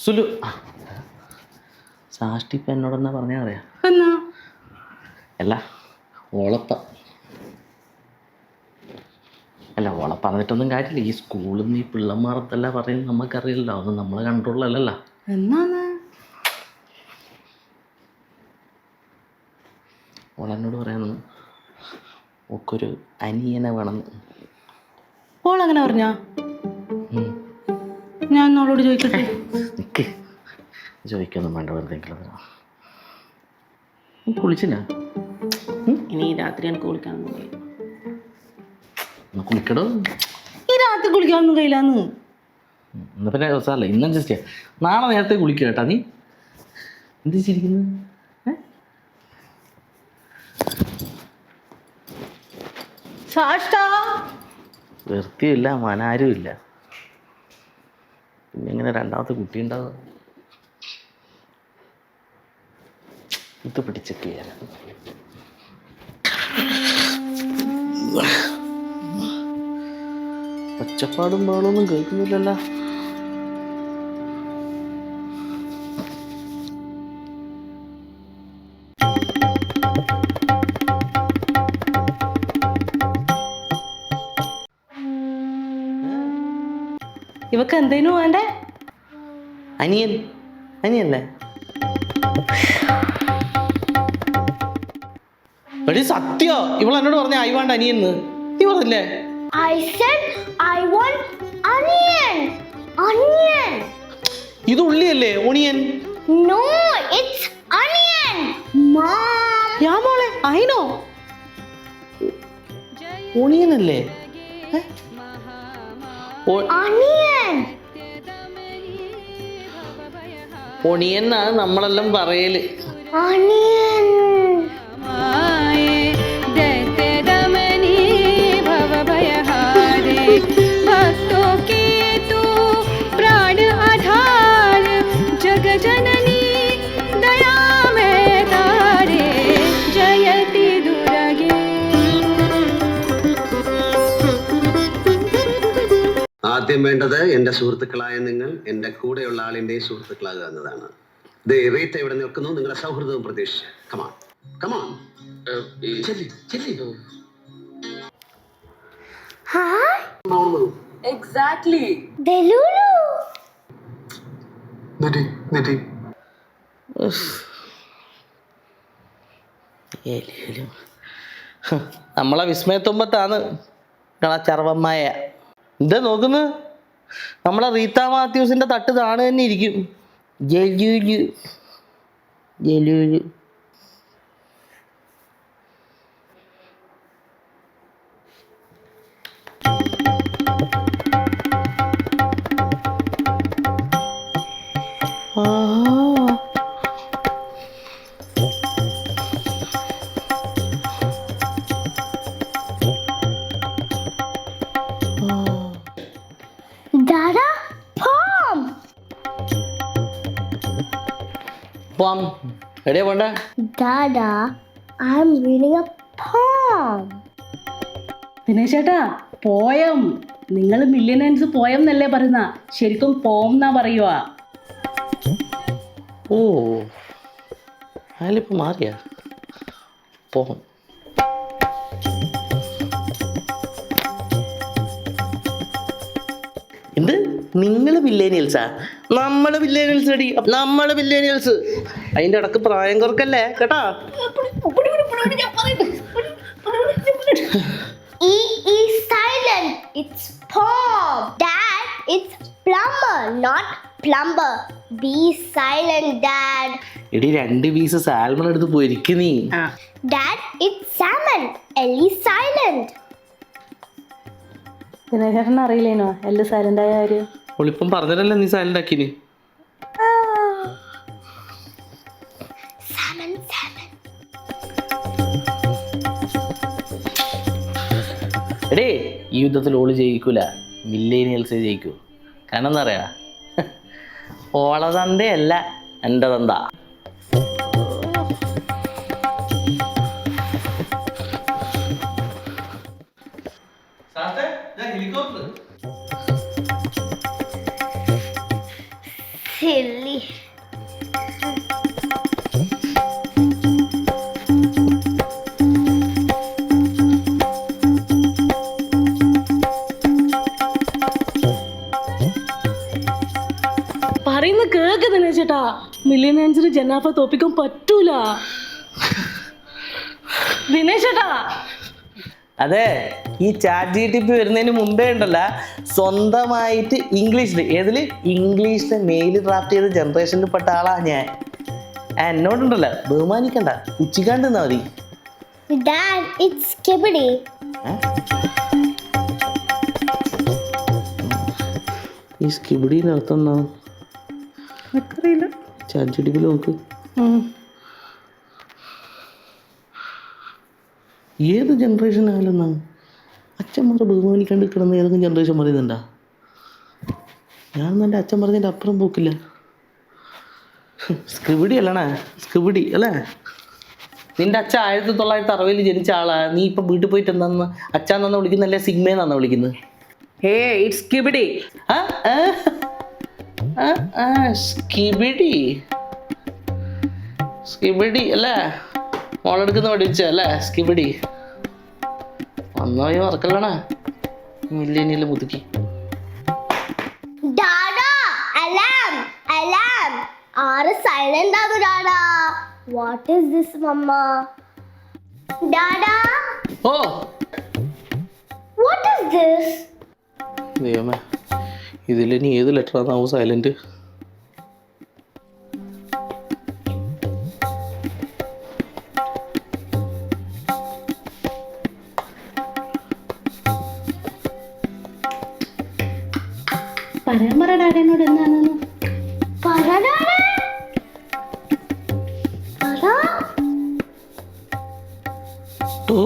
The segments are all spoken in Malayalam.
സുലു സാഷ്ടി ഇപ്പം എന്നോടെന്നാ പറഞ്ഞാൽ അറിയാം എന്നാ അല്ല ഓളെ പറഞ്ഞിട്ടൊന്നും കാര്യമില്ല. ഈ സ്കൂളിൽ നിന്ന് ഈ പിള്ളമാർത്തല്ല പറയുന്നത് നമുക്കറിയില്ലല്ലോ. അതൊന്നും നമ്മളെ കൺട്രോളിലല്ലല്ലോ. എന്നാന്ന് ഓളെന്നോട് പറയാമെന്ന് ഒക്കൊരു അനിയനെ വേണമെന്ന്. ഓളങ്ങനെ പറഞ്ഞാ? ഞാൻ എന്നോളോട് ചോദിക്കട്ടെ. നിക്ക് ചോദിക്കൊന്നും വേണ്ട, വെറുതെ കുളിച്ചില്ല. ഇനി രാത്രി എനിക്ക് കുളിക്കാനൊന്നും കഴിയില്ല. കുളിക്കടോ. ഈ രാത്രി കുളിക്കാനൊന്നും കഴിയില്ലാന്ന്. എന്നാ പിന്നെ സാറല്ലേ ഇന്ന് അഡ്ജസ്റ്റ് ചെയ്യാം. നാളെ നേരത്തെ കുളിക്കുക കേട്ടാ. നീ എന്ത് ചിരിക്കുന്നത്? വൃത്തിയില്ല, മനാരും ഇല്ല. പിന്നെ ഇങ്ങനെ രണ്ടാമത്തെ കുട്ടി ഉണ്ടാവുക. ഇത് പിടിച്ചൊക്കെ ഒച്ചപ്പാടും ബഹളമൊന്നും കേൾക്കുന്നില്ലല്ലോ. ഇവക്ക് എന്തേനു വേണ്ടേ? അനിയല്ലേ എടി സത്യോ? ഇവളെന്നോട് പറഞ്ഞ ഐ വാണ്ട് അനിയന്ന്. നീ പറഞ്ഞില്ലേ? I said I want onion. Onion. ഇത് ഉള്ളിയല്ലേ? Onion. No, it's onion. Mom. യാ മോളെ, അയിനോ ഓണിയൻ അല്ലേ? Onion. ഓണിയൻ എന്നാണ് നമ്മളെല്ലാം പറയല്. Onion. ആദ്യം വേണ്ടത് എന്റെ സുഹൃത്തുക്കളായ നിങ്ങൾ എന്റെ കൂടെയുള്ള ആളിന്റെ സുഹൃത്തുക്കളാകുക എന്നതാണ്. റീത്ത ഇവിടെ നിൽക്കുന്നു. നിങ്ങളുടെ സൗഹൃദവും പ്രതീക്ഷിച്ച് come on come on. Hi. Exactly Delulu. നമ്മളെ വിസ്മയത്തുമ്പത്താണ് ചർവമായ. എന്താ നോക്കുന്നു? നമ്മളെ റീത്ത മാത്യൂസിന്റെ തട്ട് താണ് തന്നെ ഇരിക്കും. ജലൂല് Dada, Pom. പോം. എവിടെയാ പോണ്ടേ? Dada, I'm reading a poem. ദിനേശേട്ടാ, പോയം. നിങ്ങൾ മില്യനൻസ് പോയം എന്നല്ലേ പറയുന്ന? ശരിക്കും പോം എന്നാ പറയുക. ഓ അതിലിപ്പോൾ മാറിയ പോം. എന്ത് നിങ്ങൾ വില്ലേനിയൽസാ? നമ്മള് വില്ലേനിയൽസ് അടി. നമ്മള് വില്ലേനിയൽസ്. അതിൻ്റെ ഇടക്ക് പ്രായം കുറക്കല്ലേ കേട്ടാ. E is silent. It's pom. Dad, it's plumber, not plumber. Be silent, Dad. എടി 2 പീസ് സാൽമൺ എടുത്ത് പൊരിക്ക് നീ. Dad, it's salmon. L is silent. ദിനേശേട്ടൻ അറിയില്ലേനോ എല്ലാം സൈലന്റ് ആയ കാര്യം? ഒളിപ്പം പറഞ്ഞതല്ലേ നീ സൈലന്റ് ആക്കിന്. Salmon, salmon. എടേ ഈ യുദ്ധത്തിൽ ഓള് ജയിക്കൂല, മില്ലേനിയൽസേ ജയിക്കൂ. കാരണം എന്താ പറയാ, ഓള തന്തയല്ല എൻ്റെ തന്ത. Silly. പറയുന്ന കേക്ക് ദിനേശ് ചേട്ടാ, മില്ലിയനേഴ്സിന് ജന്നാഫ തോപ്പിക്കാൻ പറ്റൂല. ദിനേശ് ചേട്ടാ, അതെ, ഈ ചാറ്റ് GTP വരുന്നതിന് മുമ്പേ ഉണ്ടല്ല, സ്വന്തമായിട്ട് ഇംഗ്ലീഷിൽ മെയിൽ ഡ്രാഫ്റ്റ് ചെയ്ത ജനറേഷനിൽ പെട്ട ആളാ ഞാൻ. എന്നോടുണ്ടല്ല, ബഹുമാനിക്കണ്ട, ഉച്ചിക്കാണ്ട് നിന്നാ മതി. Dad, it's Skibidi. ഈ സ്കിബിഡിന് അർത്ഥം എന്നാ? എനിക്കറിയില്ല. ചാറ്റ് GTP നോക്ക്. ഏത് ജനറേഷൻ ആയാലും അച്ഛന്മാരെ ബഹുമാനിക്കാണ്ട് കിടന്ന് ഏതെങ്കിലും ജനറേഷൻ പറയുന്നുണ്ടാ? ഞാൻ എൻ്റെ അച്ഛൻ പറഞ്ഞതിൻ്റെ അപ്പുറം പോക്കില്ല. സ്ക്രിബിഡി അല്ലണേ, സ്ക്രിബിഡി അല്ലേ? നിന്റെ അച്ഛൻ 1960 ജനിച്ച ആളാ. നീ ഇപ്പം വീട്ടിൽ പോയിട്ട് എന്താന്ന് അച്ഛാന്നാന്ന് വിളിക്കുന്നല്ലേ, സിഗ്മേന്നാന്ന് വിളിക്കുന്നത്? It's skibidi. സ്കിബിഡി അല്ലേ? മോളെടുക്കുന്ന പഠിച്ചല്ലേ സ്കിബിഡി? വന്നോയി മറക്കല്ലണേ, മില്ലേനിയല് മുതുക്കി. Dada, alarm, alarm. Are silent ആകു Dada. What is this, Mama? Dada, ഓ what is this? ദൈവമേ, ഇതിലിനി ഏത് ലെറ്ററാന്നാവും സൈലന്റ്? പറയാൻ പറ ഡാഡിനോട് എന്താണെന്ന്. പറ Dada. പറ. ഓ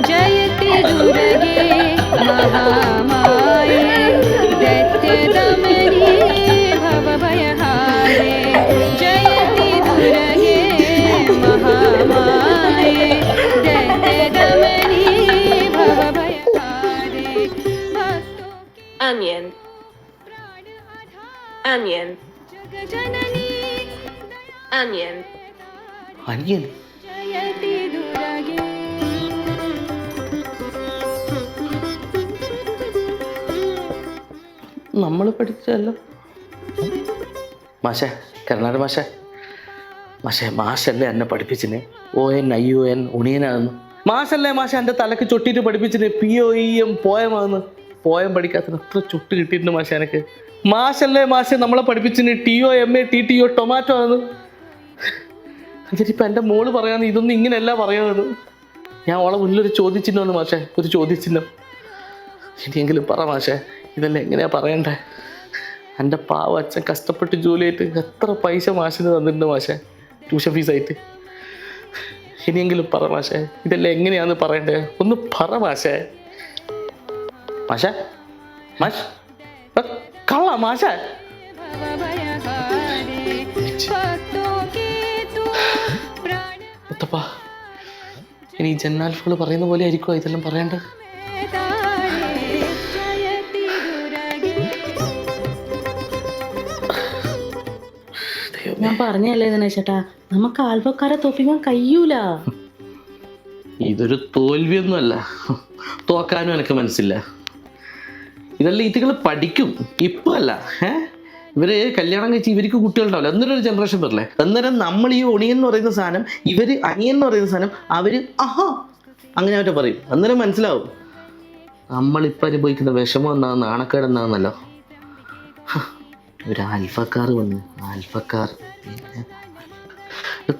जयति दुर्गे महामाये दैत्यदमनी भवभयहारे जयति दुर्गे महामाये दैत्यदमनी भवभयहारे भक्तों के Onion. Onion. जगजननी Onion. അനിയൻ जयति दुर्गे നമ്മൾ പഠിച്ചല്ലോ. മാഷേ, കരുണാട് മാഷേ, മാഷല്ലേ എന്നെ പഠിപ്പിച്ചിന് ON ION ഉണിയനാണെന്ന്? മാഷല്ലേ മാഷ എൻ്റെ തലക്ക് ചൊട്ടിയിട്ട് പഠിപ്പിച്ചിന് POEM പോയമാന്ന്? പോയം പഠിക്കാത്തതിന് എത്ര ചുട്ട് കിട്ടിയിട്ടുണ്ട് മാഷ എനിക്ക്. മാഷല്ലേ മാഷ നമ്മളെ പഠിപ്പിച്ചിന് TOMA TTO ടൊമാറ്റോ ആണെന്ന്? എന്നിട്ടിപ്പോൾ എൻ്റെ മോള് പറയാന്ന് ഇതൊന്നും ഇങ്ങനെയല്ല പറയാമെന്ന്. ഞാൻ ഓളെ മുന്നിലൊരു ചോദിച്ചിട്ടുണ്ടെന്ന് മാഷേ, ഒരു ചോദിച്ചിട്ടുണ്ടോ? ഇനിയെങ്കിലും പറ മാഷേ, ഇതെല്ലാം എങ്ങനെയാ പറയണ്ടേ? എൻ്റെ പാവ അച്ഛൻ കഷ്ടപ്പെട്ട് ജോലിയായിട്ട് എത്ര പൈസ മാഷിന് തന്നിട്ടുണ്ട് മാഷേ, ട്യൂഷൻ ഫീസായിട്ട്. ഇനിയെങ്കിലും പറ മാഷേ, ഇതെല്ലാം എങ്ങനെയാന്ന് പറയണ്ടേ? ഒന്ന് പറ മാഷേ. മാഷേ, കള്ള മാഷേ. भवभयहारे भक्तों के तू प्राण മുത്തപ്പാ, ഇനി ഈ ജന്നാൽഫുകൾ പറയുന്ന പോലെ ആയിരിക്കുമോ ഇതെല്ലാം പറയേണ്ടത്? जयति दुर्गे ഞാൻ പറഞ്ഞല്ലേ ദിനേശ് ചേട്ടാ, നമുക്ക് ആൽബക്കാരെ തോപ്പിക്കാൻ കഴിയൂല. ഇതൊരു തോൽവിയൊന്നുമല്ല, തോക്കാനും എനിക്ക് മനസ്സില്ല. ഇതെല്ലാം ഈറ്റുകൾ പഠിക്കും, ഇപ്പം അല്ല. ഇവര് കല്യാണം കഴിച്ച് ഇവർക്ക് കുട്ടികളുണ്ടാവില്ല, അന്നേരം ഒരു ജനറേഷൻ വരില്ലേ. അന്നേരം നമ്മൾ ഈ ഒണിയൻ എന്ന് പറയുന്ന സാധനം, ഇവര് അനിയൻ എന്ന് പറയുന്ന സാധനം, അവര് ആഹാ അങ്ങനെ അവരെ പറയും. അന്നേരം മനസ്സിലാവും നമ്മളിപ്പോൾ അനുഭവിക്കുന്ന വിഷമം എന്നാ, നാണക്കേട് എന്നാന്നല്ലോ. ഒരു ആൽഫക്കാർ വന്ന്, ആൽഫക്കാർ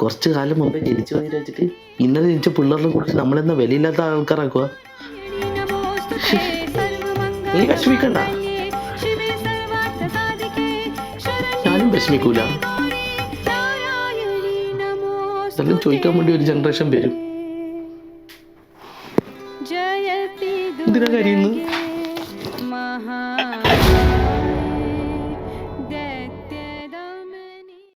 കുറച്ച് കാലം മുമ്പേ ജനിച്ചു വന്നിട്ട് വെച്ചിട്ട് ഇന്നലെ ജനിച്ച പിള്ളേരുടെ കുറിച്ച് നമ്മളെന്നാ വിലയില്ലാത്ത ആൾക്കാരാക്കുക. नमोस्तुते നീ വിഷമിക്കണ്ട, शिवे सर्वार्थसाधिके ഞാനും വിഷമിക്കൂല. नारायणी नमोस्तुते ഇതെല്ലാം ചോദിക്കാൻ വേണ്ടി ഒരു ജനറേഷൻ വരും. जयति എന്തിനാ കരയുന്നു? दुर्गे महा